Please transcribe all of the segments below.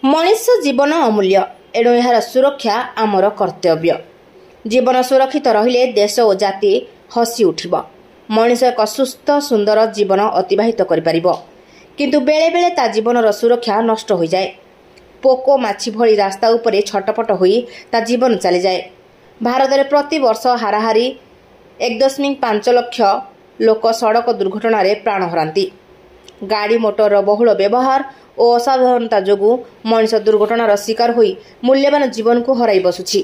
मनीष जीवन अमूल्य एणु यार सुरक्षा आमर कर्तव्य। जीवन सुरक्षित रहिले देश और जाति हसी उठिब। मनीष एक सुस्थ सुंदर जीवन अतिबाहित करिपारिब, किंतु बेले बेले ता जीवनर सुरक्षा नष्ट हो जाए। पोको माछी भली रास्ता उपरे छटपट होई ता जीवन चली जाए। भारत में प्रति वर्ष हाराहारी 1.5 लाख लोक सड़क दुर्घटना प्राण हरांती। गाड़ी मोटर बहुल व्यवहार और असावधानता जोगु मनीष दुर्घटनार शिकार होई मूल्यवान जीवन को हराई बसुछि।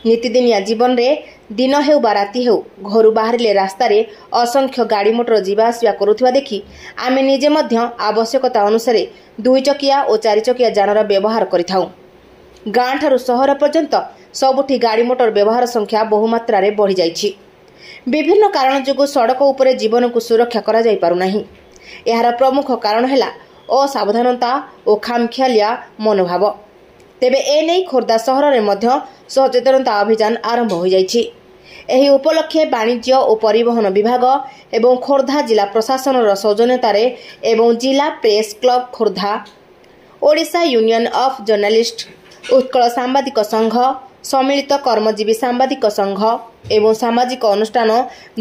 नीतिदिनिया जीवन रे दिन हेउ बा राति हेउ घर बाहरिले रास्ता रे असंख्य गाड़ी मोटर जीवा आसिया करुथिबा देखि आमे निजे मध्य आवश्यकता अनुसार 2 चकिया और 4 चकिया जानर व्यवहार करिथाउ। गाँ ठारू सहर पर्यंत सबुठी गाड़ी मोटर व्यवहार संख्या बहुमात्रा रे बढ़ी जाइछि। विभिन्न कारण जोगु सड़क उपरे जीवन को सुरक्षा करा जाई पारु नाही। यार प्रमुख कारण है असावधानता और खामखियालिया मनोभाव। तेबे एने खोर्धा सहर में मध्य सचेतनता अभियान आरंभ हो जाइछि। एही उपलक्षे वाणिज्य और परिवहन विभाग एवं खोर्धा जिला प्रशासन सौजन्यतार एवं जिला press club Khordha, Odisha union of journalist, Utkal Sambadik Sangh, सम्मिलित कर्मजीवी सांबादिक संघ एवं सामाजिक अनुष्ठान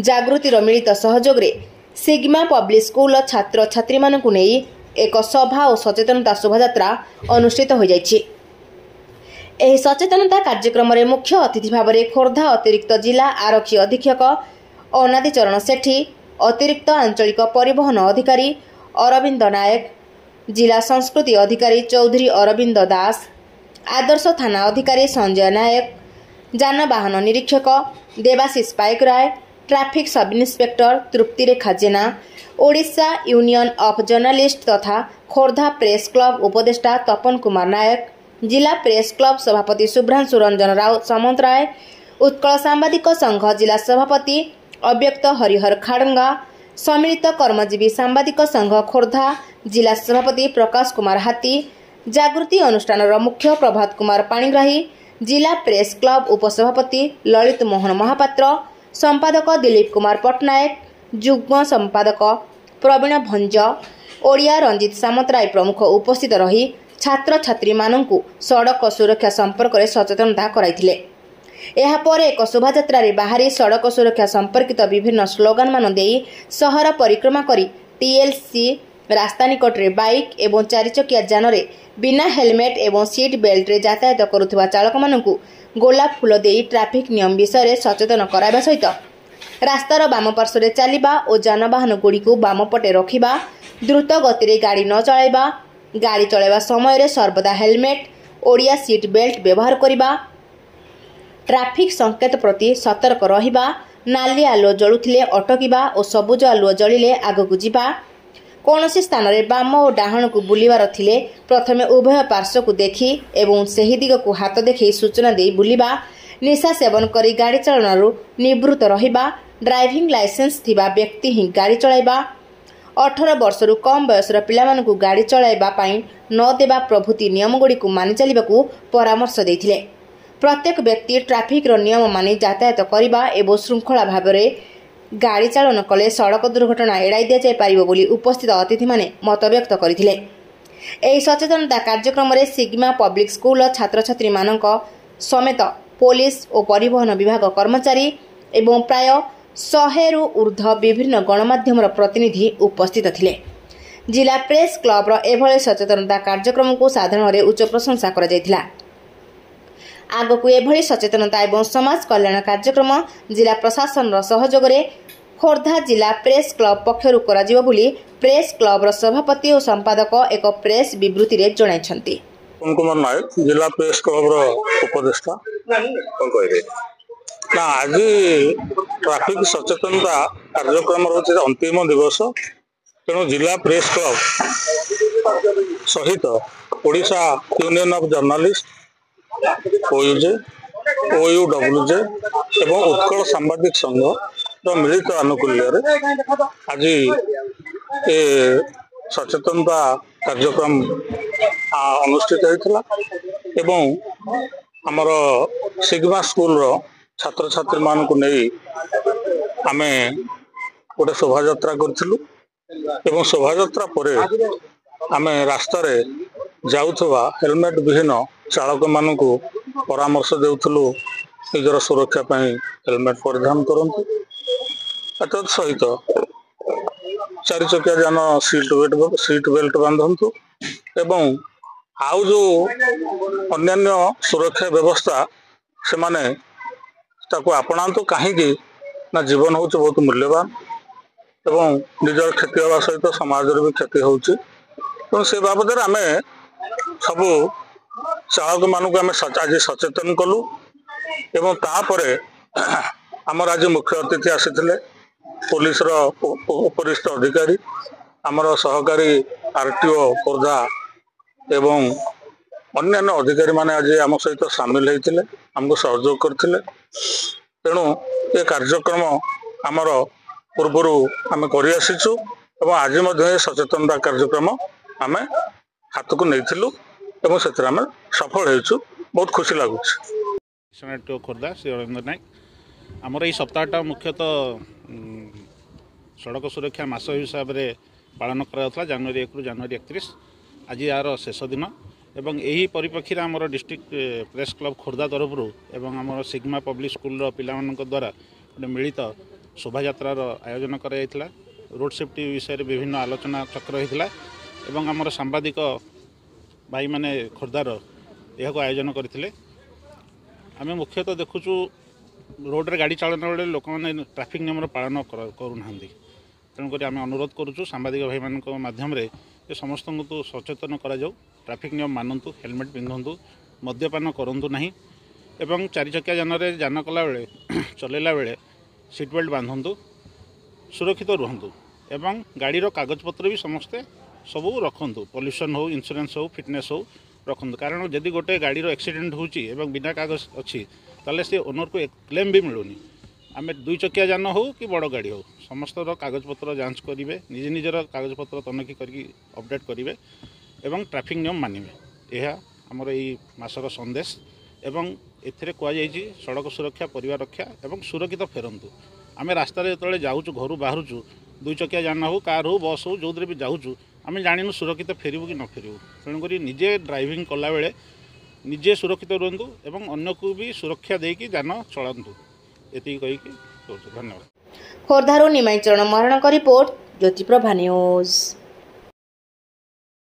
जागृतिर मिलित सहयोग रे सिग्मा पब्लिक स्कूल छात्र छात्री मानकु नेई एक सभा और सचेतनता शोभायात्रा अनुष्ठित हो जाइछि। एही सचेतनता कार्यक्रम रे मुख्य अतिथि भाव में खोर्धा अतिरिक्त जिला आरक्षी अधीक्षक अनादि चरण सेठी, अतिरिक्त आंचलिक परिवहन अधिकारी अरविंद नायक, जिला संस्कृति अधिकारी चौधरी अरविंद दास, आदर्श थाना अधिकारी संजय नायक, जानवाहन निरीक्षक Debashish Paik Ray, traffic sub inspector Truptirekha Jena, Odisha union of journalist तथा खोर्धा प्रेस क्लब उपदेष्टा तपन कुमार नायक, जिला प्रेस क्लब सभापति शुभ्रांशु रंजन राव सामंतराय, उत्कल सांबादिक संघ जिला सभापति अव्यक्त हरिहर खाड़ंगा, सम्मिलित कर्मजीवी सांबादिक संघ खोर्धा जिला सभापति प्रकाश कुमार हाथी, जागृति अनुष्ठान मुख्य प्रभात कुमार पाणिग्राही, जिला प्रेस क्लब उपसभापति ललित मोहन महापात्र, संपादक दिलीप कुमार पट्टनायक, जुग्म संपादक प्रवीण भंज, ओडिया रंजित सामंतराय प्रमुख उपस्थित रही छात्र छात्री मानंकु सड़क सुरक्षा संपर्क में सचेतनता कराइथिले। एहा परे एक शोभायात्रा रे बाहरी सड़क सुरक्षा संपर्कित विभिन्न स्लोगान मान देई सहर परिक्रमा करी टीएलसी रास्ता निकट रे बाइक एवं 4 चकिया जान रे बिना हेलमेट एवं सीट बेल्ट रे यातायात करुथिबा चालक मानंकु गोलाप फूल देई ट्रैफिक नियम विषय सचेतन कराइबा सहित रास्तार बाम पार्श्व चलवा और जानवाहन गुड़ी को बाम पटे रखा, द्रुत गति रे गाड़ी न चलाइबा, गाड़ी चलाइबा समय रे सर्वदा हेलमेट ओडिया सीट बेल्ट व्यवहार करिबा, ट्रैफिक संकेत प्रति सतर्क रहिबा, नाली आलुओ जलुथिले अटकिबा और सबुज आलुओ जलिले आगकु जिबा, कौनसी स्थान रे बाम और डाहण को बुलिबार थिले प्रथमे उभय पार्श्व को देखी एवं सही दिग को हाथ देखी सूचना दे बुलिबा, निशा सेवन करी गाड़ी चालनारू निवृत्त रहिबा, ड्राइविंग लाइसेंस थिबा व्यक्ति ही गाड़ी चलाइबा, 18 वर्षरू कम बयसर पिलामानकु गाड़ी चलाइबा पाई न देबा प्रभृति नियम गुड़ी को मानि चलिबाकू परामर्श देथिले। प्रत्येक व्यक्ति ट्रैफिक रो नियम मानि यातायात करिबा एवं श्रृंखला भाव में गाड़ी चालन कले सड़क दुर्घटना एड़ाई दिया जाय पारिबो बोली उपस्थित अतिथि माने मत व्यक्त करथिले। एही सचेतनता कार्यक्रम रे सिग्मा पब्लिक स्कूल छात्र छात्री मानक समेत पुलिस और परिवहन विभाग कर्मचारी एवं प्राय 100 रु ऊर्ध्व विभिन्न गणमाध्यम प्रतिनिधि उपस्थित थिले। जिला प्रेस क्लब रो एभले सचेतनता कार्यक्रम को साधारण रे उच्च प्रशंसा करा जायथिला। आगकू एभली सचेतनता एवं समाज कल्याण कार्यक्रम जिला प्रशासन सहयोग रे खोर्धा जिला प्रेस क्लब पक्षरु कराजिबो बोली प्रेस क्लब रो सभापति और संपादक एक प्रेस विवृत्ति रे जणाइछंती। कुमार नायक जिला प्रेस क्लब रो उपदेष्टा कोन कहबे ना आज ट्रैफिक सचेतनता कार्यक्रम रो अंतिम दिवस तेणु जिला प्रेस क्लब सहित ओडिशा यूनियन ऑफ जर्नलिस्ट ओयूजे ओयूडब्ल्यूजे एवं उत्कल सांबादिक संघ मिलित आनुकूल्य आज ए सचेतनता कार्यक्रम अनुष्ठित होता एवं आमर सिग्मा स्कूल रो छात्र छात्री मान को नहीं आमे गोटे शोभायात्रा करूँ एवं शोभायात्रा पर आमे रास्तार जाउथबा हेलमेट विहीन चालक मानू परामर्श देउथलु निजर सुरक्षा पाई हेलमेट परिधान करंतु। एतद सहित चारि चकिया जान सीट बेल्ट बांधंतु एवं आउ जो अन्यान्य सुरक्षा व्यवस्था से माने ताको आपणांतु कहीं ना जीवन हूँ बहुत मूल्यवान एवं निजर क्षति हवा सहित समाज भी क्षति होउछि। तो से बाबद आम सबू चालक मानक आम आज सचेतन कलु एवं तापरे आमर आज मुख्य अतिथि आसीथिले पुलिस उपरिस्थ अधिकारी आमर सहकारी आरटीओ खोर्धा एवं अन्यान्य अधिकारी माने आज आम सहित सामिल होते आमको सहयोग करते। तेणु ये कार्यक्रम आमर पूर्वर आम करसीचु और आज सचेतनता कार्यक्रम आम हाथ को नहीं से सफल होइछु। बहुत खुशी लगुच। खोर्धा श्री अरविंद नायक आमर ये सप्ताहटा मुख्यतः सड़क सुरक्षा मास हिसाब से पालन करा जनवरी 1 रु जनवरी 31 आज यार शेष दिन एवं यही परिप्रेक्षी आमर डिस्ट्रिक्ट प्रेस क्लब खोर्धा तरफ एवं आमर सिग्मा पब्लिक स्कूल पिला द्वारा गोटे मिलित शोभा यात्रार आयोजन करा रोड सेफ्टी विषय में विभिन्न आलोचना चक्र होता एवं आमर सांबादिक भाई माने खोर्धार यह आयोजन करते। आम मुख्यतः देखुचु रोड रे गाड़ी चालन बेले लोक मैंने ट्रैफिक नियम पालन करूना तेणुक आम अनुरोध करुचु सांबादिक भाई मान मध्यम समस्त तो सचेतन करा जाऊ ट्रैफिक नियम मानतु हेलमेट पिंधतु मद्यपान करूँ ना एवं चारि चकिया जान कला बेले चलैला बेले सीट बेल्ट बांधतु सुरक्षित रुहतु एवं गाड़ीर कागजपत्र भी समस्ते सबू रखु पॉल्यूशन हो इंश्योरेंस हो फिटनेस हो रखु कारण जदि गोटे गाड़ीर एक्सीडेंट होची एवं बिना कागज अच्छी ताले से ओनर को क्लेम भी मिलूनी। आम 2 चकिया जान हो कि बड़ गाड़ी हो समस्त कागजपत्र जांच करेंगे निज निजर कागजपत्र तनखी करके अपडेट करेंगे एवं ट्रैफिक नियम मानिबे। यह आमर यही मासर संदेश एवं एथिरे कहुई सड़क सुरक्षा परिवार रक्षा एवं सुरक्षित फेरंतु। आम रास्तार जो जाऊँ घर बाहरुचु 2 चकिया जान हो कार हो बस हो जो भी जाऊँ आम जानू सुरक्षित फेरबू कि न फेरबू तेणुक निजे ड्राइविंग कला बेले निजे सुरक्षित रुहतु एवं अन्य को भी सुरक्षा देकी जान चलतु ये कहीकि धन्यवाद। खोर्धारू निमाई चरण महाराणा रिपोर्ट ज्योतिप्रभा न्यूज।